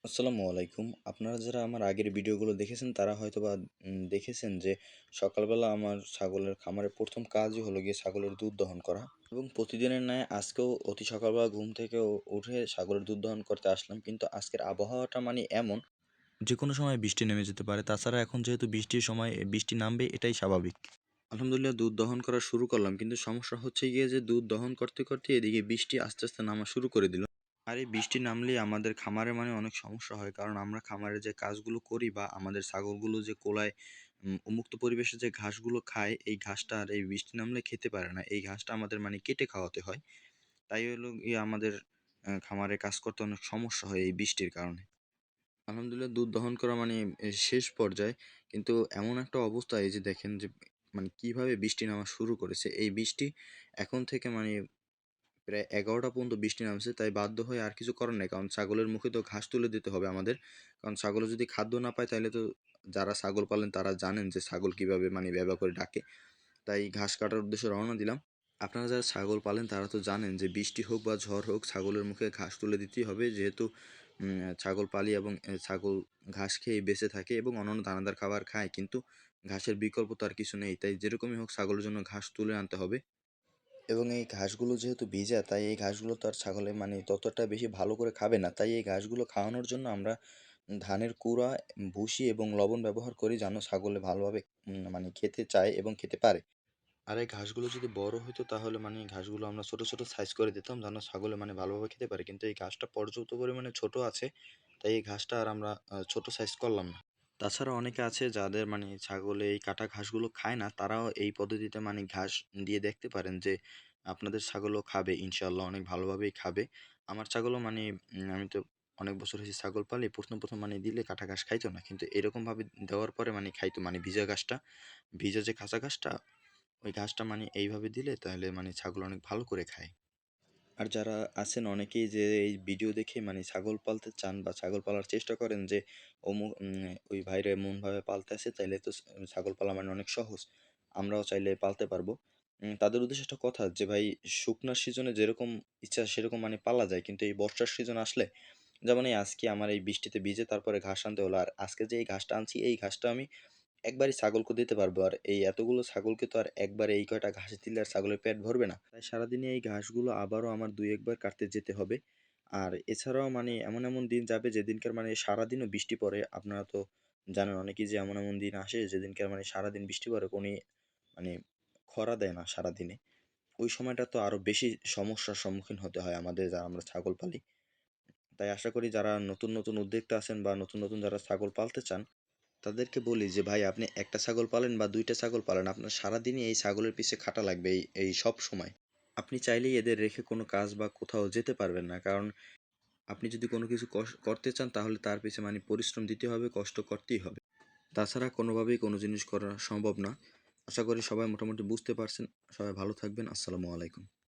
আসসালামু আলাইকুম। আপনারা যারা আমার আগের ভিডিওগুলো দেখেছেন তারা হয়তোবা দেখেছেন যে সকালবেলা আমার ছাগলের খামারের ১ম কাজই হলো গিয়ে ছাগলের দুধ দহন করা। এবং প্রতিদিনের ন্যায় আজকেও অতি সকালবেলা ঘুম থেকে উঠে ছাগলের দুধ দহন করতে আসলাম। কিন্তু আজকের আবহাওয়াটা মানে এমন যেকোনো সময় বৃষ্টি নেমে যেতে পারে। তাছাড়া এখন যেহেতু বৃষ্টির সময় বৃষ্টি নামবে এটাই স্বাভাবিক। আলহামদুলিল্লাহ দুধ দহন করা শুরু করলাম। কিন্তু সমস্যা হচ্ছে গিয়ে যে দুধ দহন করতে, করতে এদিকে বৃষ্টি আস্তে, আস্তে নামা শুরু করে দিল। আর এই বৃষ্টি নামলেই আমাদের খামারে মানে অনেক সমস্যা হয়। কারণ আমরা খামারে যে কাজগুলো করি বা আমাদের ছাগলগুলো যে কোলায় উন্মুক্ত পরিবেশে যে ঘাসগুলো খায়, এই ঘাসটা আর এই বৃষ্টি নামলে খেতে পারে না। এই ঘাসটা আমাদের মানে কেটে খাওয়াতে হয়। তাই হলো গিয়ে আমাদের খামারে কাজ করতে অনেক সমস্যা হয় এই বৃষ্টির কারণে। আলহামদুলিল্লাহ দুধ দহন করা মানে শেষ পর্যায়ে। কিন্তু এমন একটা অবস্থা এই যে দেখেন যে মানে কিভাবে বৃষ্টি নামা শুরু করেছে। এই বৃষ্টি এখন থেকে মানে প্রায় ১১টা পর্যন্ত বৃষ্টি নামছে। তাই বাধ্য হয়ে আর কিছু করার নাই। কারণ ছাগলের মুখে তো ঘাস তুলে দিতে হবে আমাদের। কারণ ছাগলে যদি খাদ্য না পায় তাইলে তো যারা ছাগল পালেন তারা জানেন যে ছাগল কিভাবে মানে ব্যাবা করে ডাকে। তাই ঘাস কাটার উদ্দেশ্যে রওনা দিলাম। আপনারা যারা ছাগল পালেন তারা তো জানেন যে বৃষ্টি হোক বা ঝড় হোক ছাগলের মুখে ঘাস তুলে দিতেই হবে। যেহেতু ছাগল পালি এবং ছাগল ঘাস খেয়েই বেঁচে থাকে এবং অন্যান্য দানাদার খাবার খায়। কিন্তু ঘাসের বিকল্প তো আর কিছু নেই। তাই যেরকমই হোক ছাগলের জন্য ঘাস তুলে আনতে হবে। এবং এই ঘাসগুলো যেহেতু ভিজা তাই এই ঘাসগুলো তো আর ছাগলে মানে ততটা বেশি ভালো করে খাবে না। তাই এই ঘাসগুলো খাওয়ানোর জন্য আমরা ধানের কুড়া, ভুসি এবং লবণ ব্যবহার করি যেন ছাগলে ভালোভাবে মানে খেতে চায় এবং খেতে পারে। আর এই ঘাসগুলো যদি বড় হইতো তাহলে মানে এই ঘাসগুলো আমরা ছোট, ছোট সাইজ করে দিতাম যেন ছাগলে মানে ভালোভাবে খেতে পারে। কিন্তু এই ঘাসটা পর্যাপ্ত পরিমাণে ছোট আছে। তাই এই ঘাসটা আর আমরা ছোট সাইজ করলাম না। তাছাড়া অনেকে আছে যাদের মানে ছাগলে এই কাটা ঘাসগুলো খায় না, তারাও এই পদ্ধতিতে মানে ঘাস দিয়ে দেখতে পারেন যে আপনাদের ছাগলও খাবে ইনশাআল্লাহ অনেক ভালোভাবেই খাবে। আমার ছাগলও মানে আমি তো অনেক বছর হয়েছে ছাগল পালি। ১ম মানে দিলে কাটা ঘাস খাইতো না। কিন্তু এরকমভাবে দেওয়ার পরে মানে খাইতো মানে ভিজা ঘাসটা, ভিজা যে কাঁচা ঘাসটা ওই ঘাসটা মানে এইভাবে দিলে তাহলে মানে ছাগল অনেক ভালো করে খায়। আর যারা আছেন অনেকেই যে এই ভিডিও দেখে মানে ছাগল পালতে চান বা ছাগল পালার চেষ্টা করেন যে ওই ভাইরা এমনভাবে পালতেছে তাইলে তো ছাগল পালা মানে অনেক সহজ। আমরাও চাইলে পালতে পারবো। তাদের উদ্দেশ্যে একটা কথা যে ভাই শুকনার সিজনে যেরকম ইচ্ছা সেরকম মানে পালা যায়। কিন্তু এই বর্ষার সিজন আসলে যেমন এই আজকে আমার এই বৃষ্টিতে ভিজে তারপরে ঘাস আনতে হলো। আর আজকে যে এই ঘাসটা আনছি এই ঘাসটা আমি একবারই ছাগলকে দিতে পারবো। আর এই এতগুলো ছাগলকে তো আর একবারে এই কয়টা ঘাস দিলে আর ছাগলের পেট ভরবে না। তাই সারাদিনে এই ঘাসগুলো আবারও আমার ২-১ বার কাটতে যেতে হবে। আর এছাড়াও মানে এমন, এমন দিন যাবে যেদিনকার মানে সারাদিনও বৃষ্টি পড়ে। আপনারা তো জানেন অনেকেই যে এমন, এমন দিন আসে যেদিনকার মানে সারাদিন বৃষ্টি পড়ে মানে খরা দেয় না সারাদিনে। ওই সময়টা তো আরো বেশি সমস্যার সম্মুখীন হতে হয় আমাদের যারা আমরা ছাগল পালি। তাই আশা করি যারা নতুন, নতুন উদ্যোক্তা আছেন বা নতুন, নতুন যারা ছাগল পালতে চান তাদেরকে বলি যে ভাই আপনি একটা ছাগল পালেন বা ২ টা ছাগল পালেন, আপনার সারাদিনই এই ছাগলের পিছে খাটা লাগবে এই সবসময়। আপনি চাইলেই এদের রেখে কোনো কাজ বা কোথাও যেতে পারবেন না। কারণ আপনি যদি কোনো কিছু করতে চান তাহলে তার পিছে মানে পরিশ্রম দিতে হবে, কষ্ট করতেই হবে। তাছাড়া কোনোভাবেই কোনো জিনিস করা সম্ভব না। আশা করি সবাই মোটামুটি বুঝতে পারছেন। সবাই ভালো থাকবেন। আসসালামু আলাইকুম।